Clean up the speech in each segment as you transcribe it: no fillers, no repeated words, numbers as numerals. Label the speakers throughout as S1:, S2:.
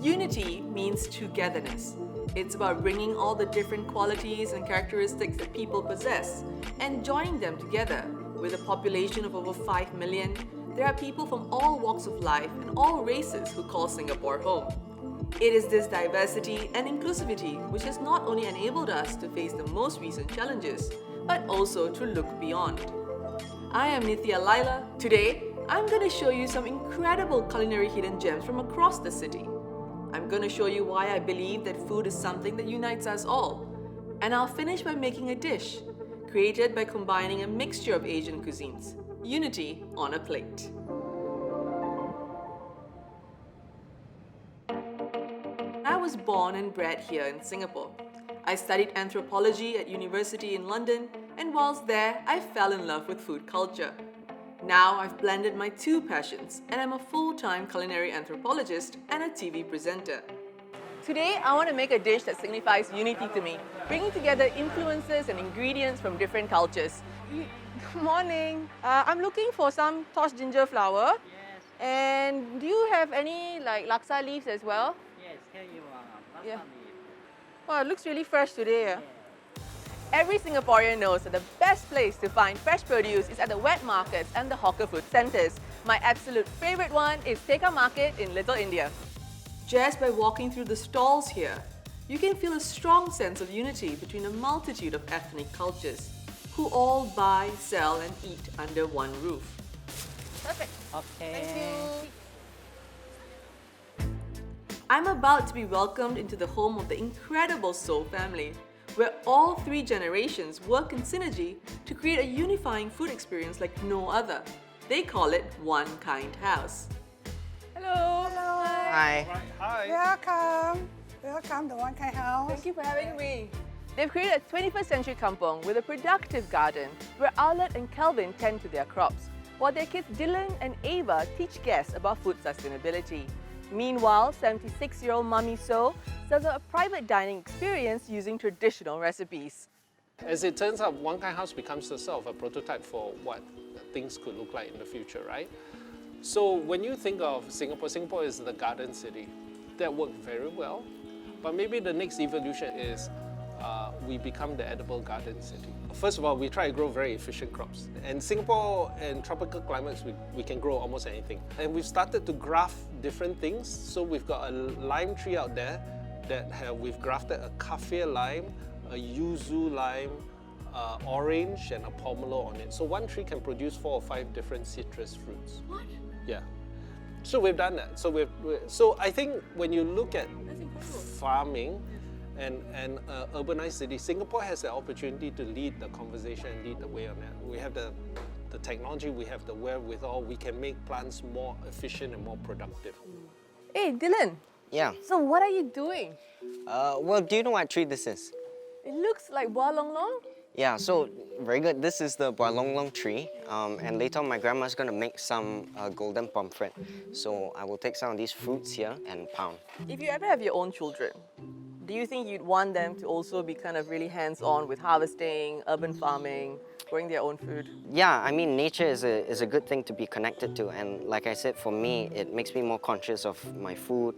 S1: Unity means togetherness. It's about bringing all the different qualities and characteristics that people possess and joining them together. With a population of over 5 million, there are people from all walks of life and all races who call Singapore home. It is this diversity and inclusivity which has not only enabled us to face the most recent challenges, but also to look beyond. I am Nithya Laila. Today, I'm going to show you some incredible culinary hidden gems from across the city. I'm going to show you why I believe that food is something that unites us all. And I'll finish by making a dish created by combining a mixture of Asian cuisines. Unity on a plate. I was born and bred here in Singapore. I studied anthropology at university in London, and whilst there, I fell in love with food culture. Now I've blended my two passions, and I'm a full-time culinary anthropologist and a TV presenter. Today, I want to make a dish that signifies unity to me, bringing together influences and ingredients from different cultures. Good morning. I'm looking for some tossed ginger flour.
S2: Yes.
S1: And do you have any laksa leaves as well?
S2: Yes, here you are.
S1: Yeah.
S2: Laksa leaf.
S1: Wow, it looks really fresh today.
S2: Yes.
S1: Every Singaporean knows that the best place to find fresh produce is at the wet markets and the hawker food centres. My absolute favourite one is Tekka Market in Little India. Just by walking through the stalls here, you can feel a strong sense of unity between a multitude of ethnic cultures who all buy, sell and eat under one roof. Perfect.
S2: Okay.
S1: Thank you. I'm about to be welcomed into the home of the incredible Soul family, where all three generations work in synergy to create a unifying food experience like no other. They call it One Kind House. Hello.
S3: Hello.
S4: Hi.
S3: Welcome. Welcome to One Kind House.
S1: Thank you for having me. They've created a 21st century kampong with a productive garden where Arlette and Kelvin tend to their crops, while their kids Dylan and Ava teach guests about food sustainability. Meanwhile, 76-year-old Mummy So serves up a private dining experience using traditional recipes.
S4: As it turns out, One Kind House becomes a sort of a prototype for what things could look like in the future, right? So when you think of Singapore, Singapore is the garden city. That worked very well. But maybe the next evolution is we become the edible garden city. First of all, we try to grow very efficient crops. And Singapore and tropical climates, we can grow almost anything. And we've started to graft different things. So we've got a lime tree out there that we've grafted a kaffir lime, a yuzu lime, orange and a pomelo on it. So one tree can produce 4 or 5 different citrus fruits.
S1: What?
S4: Yeah. So we've done that. So I think when you look at farming and urbanized cities, Singapore has the opportunity to lead the conversation and lead the way on that. We have the technology, we have the wherewithal, we can make plants more efficient and more productive.
S1: Hey, Dylan.
S5: Yeah.
S1: So what are you doing?
S5: Well, do you know what tree this is?
S1: It looks like Bois Long Long.
S5: Yeah, so very good. This is the Bois Long Long tree. And later on, my grandma's going to make some golden pomfret. So I will take some of these fruits here and pound.
S1: If you ever have your own children, do you think you'd want them to also be kind of really hands-on with harvesting, urban farming, growing their own food?
S5: Yeah, I mean, nature is a good thing to be connected to. And like I said, for me, it makes me more conscious of my food,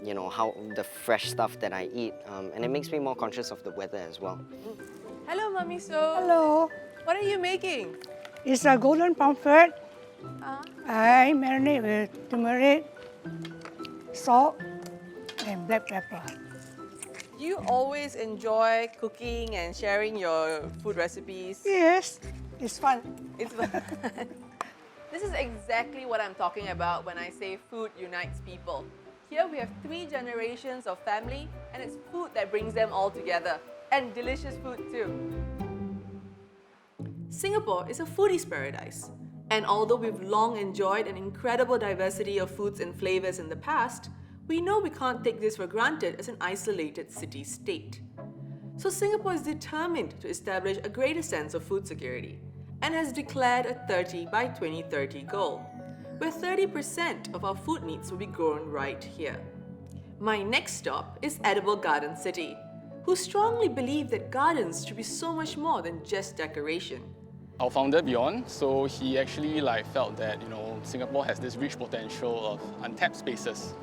S5: you know, how the fresh stuff that I eat. And it makes me more conscious of the weather as well.
S1: Hello, Mummy So.
S3: Hello.
S1: What are you making?
S3: It's a golden pomfret. I marinate with turmeric, salt, and black pepper.
S1: Do you always enjoy cooking and sharing your food recipes?
S3: Yes, it's fun.
S1: It's fun. This is exactly what I'm talking about when I say food unites people. Here we have 3 generations of family, and it's food that brings them all together. And delicious food too. Singapore is a foodie's paradise. And although we've long enjoyed an incredible diversity of foods and flavors in the past, we know we can't take this for granted as an isolated city-state. So Singapore is determined to establish a greater sense of food security and has declared a 30 by 2030 goal, where 30% of our food needs will be grown right here. My next stop is Edible Garden City, who strongly believe that gardens should be so much more than just decoration.
S6: Our founder Bjorn, so he actually felt that Singapore has this rich potential of untapped spaces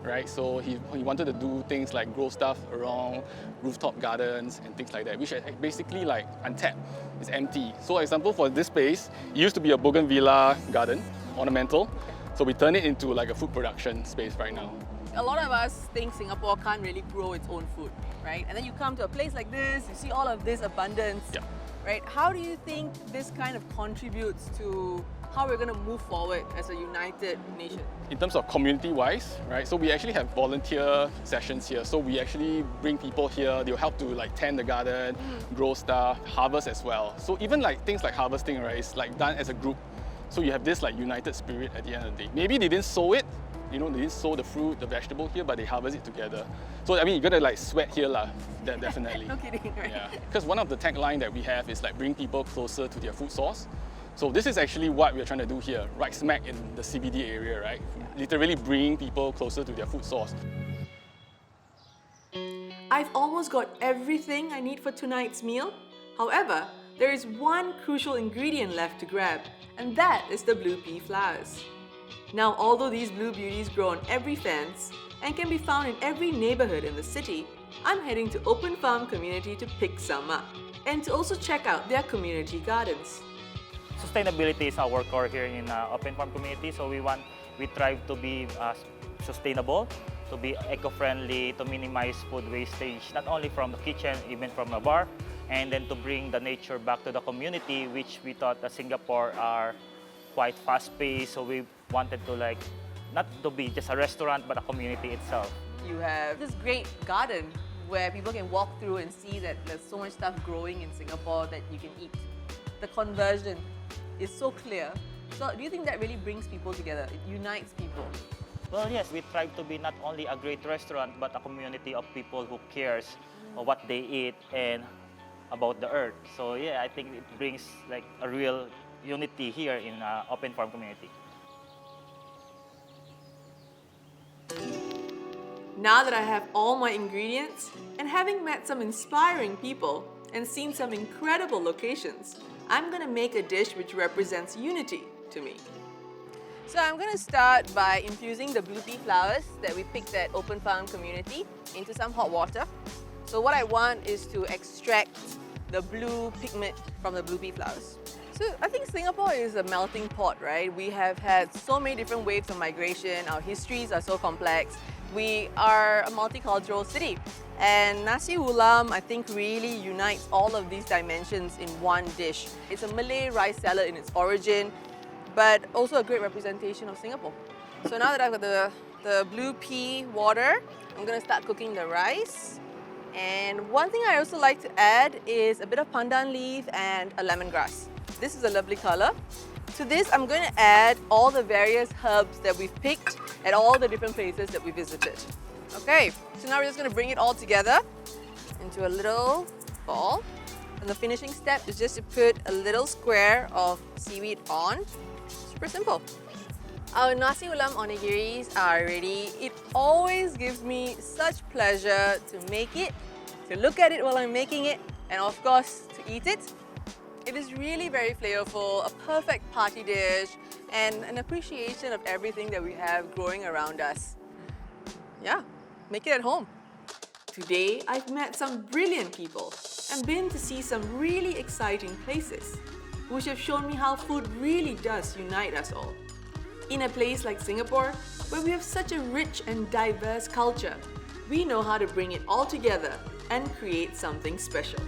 S6: right? So he wanted to do things like grow stuff around rooftop gardens and things like that, which are basically like untapped. It's empty. So, for example, for this space, it used to be a bougainvillea garden, ornamental. So we turn it into like a food production space right now.
S1: A lot of us think Singapore can't really grow its own food, right? And then you come to a place like this, you see all of this abundance,
S6: Yeah.
S1: right? How do you think this kind of contributes to how we're going to move forward as a united nation?
S6: In terms of community-wise, right? So we actually have volunteer sessions here. So we actually bring people here. They'll help to like tend the garden, grow stuff, harvest as well. So even like things like harvesting, right? It's like done as a group. So you have this like united spirit at the end of the day. Maybe they didn't sow it, they didn't sow the fruit, the vegetable here, but they harvest it together. So I mean, you gotta like sweat here, lah. Definitely.
S1: No kidding, right?
S6: Yeah. Because one of the tagline that we have is like bring people closer to their food source. So this is actually what we're trying to do here, right smack in the CBD area, right? Literally bring people closer to their food source.
S1: I've almost got everything I need for tonight's meal. However, there is one crucial ingredient left to grab, and that is the blue pea flowers. Now, although these blue beauties grow on every fence and can be found in every neighborhood in the city, I'm heading to Open Farm Community to pick some up and to also check out their community gardens.
S2: Sustainability is our core here in Open Farm Community. So we try to be sustainable, to be eco-friendly, to minimize food wastage, not only from the kitchen, even from the bar, and then to bring the nature back to the community, which we thought that Singapore are quite fast-paced. So we wanted to like, not to be just a restaurant, but a community itself.
S1: You have this great garden where people can walk through and see that there's so much stuff growing in Singapore that you can eat. The conversion is so clear. So do you think that really brings people together? It unites people?
S2: Well, yes, we try to be not only a great restaurant, but a community of people who cares of what they eat and about the earth. So yeah, I think it brings like a real unity here in Open Farm Community.
S1: Now that I have all my ingredients and having met some inspiring people and seen some incredible locations, I'm gonna make a dish which represents unity to me. So I'm gonna start by infusing the blue pea flowers that we picked at Open Farm Community into some hot water. So what I want is to extract the blue pigment from the blue pea flowers. So I think Singapore is a melting pot, right? We have had so many different waves of migration, our histories are so complex. We are a multicultural city, and nasi ulam, I think, really unites all of these dimensions in one dish. It's a Malay rice salad in its origin, but also a great representation of Singapore. So now that I've got the blue pea water, I'm gonna start cooking the rice. And one thing I also like to add is a bit of pandan leaf and a lemongrass. This is a lovely color. To this, I'm going to add all the various herbs that we've picked at all the different places that we visited. Okay, so now we're just going to bring it all together into a little ball. And the finishing step is just to put a little square of seaweed on. Super simple. Our nasi ulam onigiris are ready. It always gives me such pleasure to make it, to look at it while I'm making it, and of course, to eat it. It is really very flavorful, a perfect party dish, and an appreciation of everything that we have growing around us. Yeah, make it at home. Today, I've met some brilliant people and been to see some really exciting places, which have shown me how food really does unite us all. In a place like Singapore, where we have such a rich and diverse culture, we know how to bring it all together and create something special.